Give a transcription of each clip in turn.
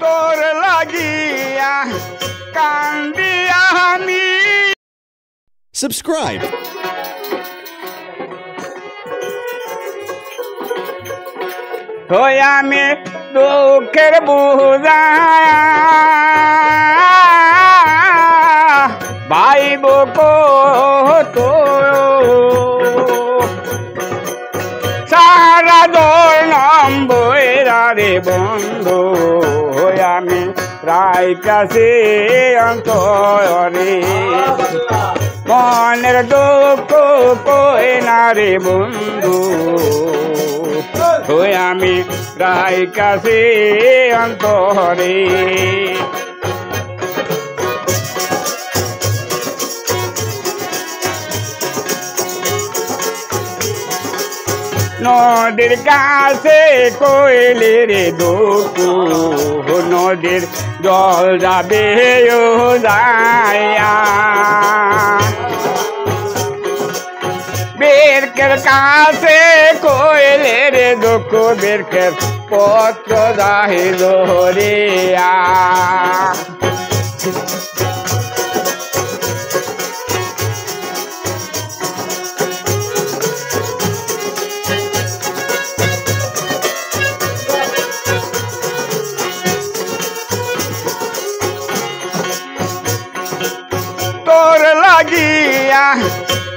তোর লাগিয়া কান্দিয়া আমি। Subscribe. হই আমি দুঃখের বুঝা ভাইব কত সারা দোল নম্বরা রে বন্ধু হই আমি প্রায় কাছে অন্তরে মনের দুঃখ কই না রে বন্ধু হই আমি প্রায় কাছে অন্তরে নদীর কাছে কইলে রে দুঃখ নদীর জল যাবে যাইয়া বেরকের কাছে কইলে রে দুঃখ বেরকের পত্র যাহিল রিয়া তোর লাগিয়া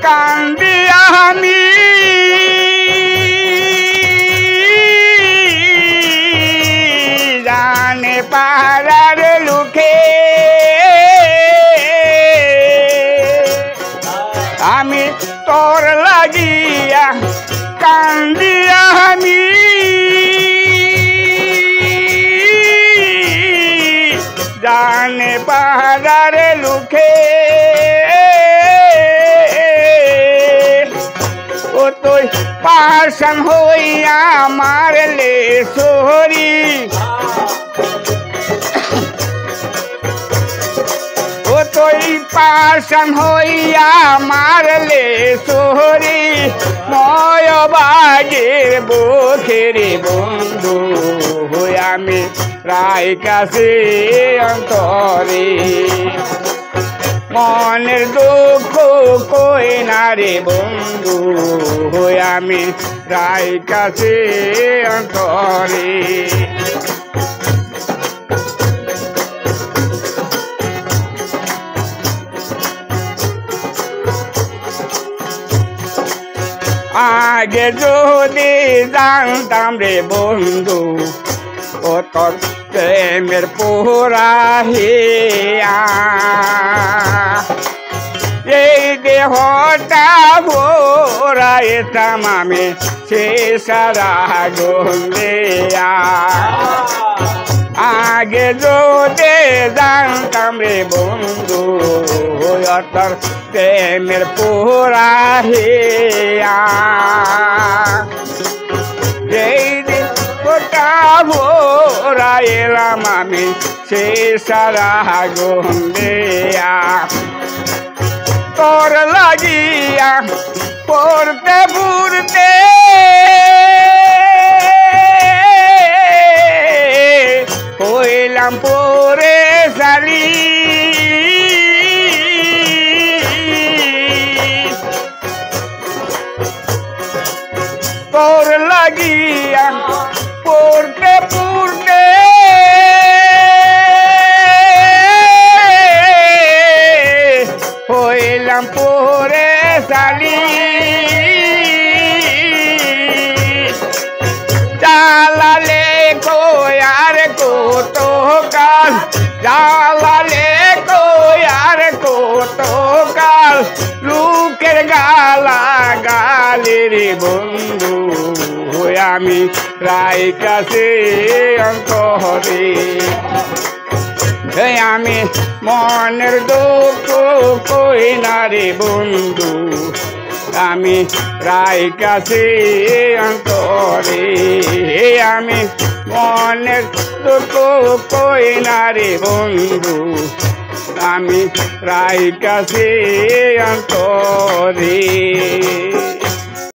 কান্দিয়া আমি জানে পাড়ার লোকে আমি তোর লাগিয়া কান্দিয়া আমি জানে পাড়ার লোকে ও তুই পাশান হইয়া মারলে সোহরি ও তুই পাশান হইয়া মারলে সোহরি ময় বাগের বুকেরে বন্ধু হই আমি প্রায় কাছে অন্তরে মনের দুঃখ কই না রে বন্ধু হই আমি প্রায় কাছে অন্তরে আগে যদি জানতাম রে বন্ধু ও তোর প্রেমের পোরা হিয়া এই দেহটা ভোরা এতাম আমি সে সারা গন্দিয়া আগে যদি জানতাম রে বন্ধু তোর প্রেমের পোরা হিয়া এই দেহটা ভোরা এলাম আমি সে সারা গন্দিয়া তোর লাগিয়া পড়তে পড়তে হইলাম পরে সালি তোর লাগিয়া পড়তে পড়তে হইলাম পরে সালি জালালে কোয়ার কত কাল জালালে কোয়ার কত কাল লোকের গালা গালি রে বন্ধু আমি প্রায় কাছে অন্তরে আমি মনের দুঃখ কই না রে বন্ধু আমি প্রায় কাছে অন্তরে আমি মনের দুঃখ কই না রে বন্ধু আমি প্রায় কাছে অন্তরে।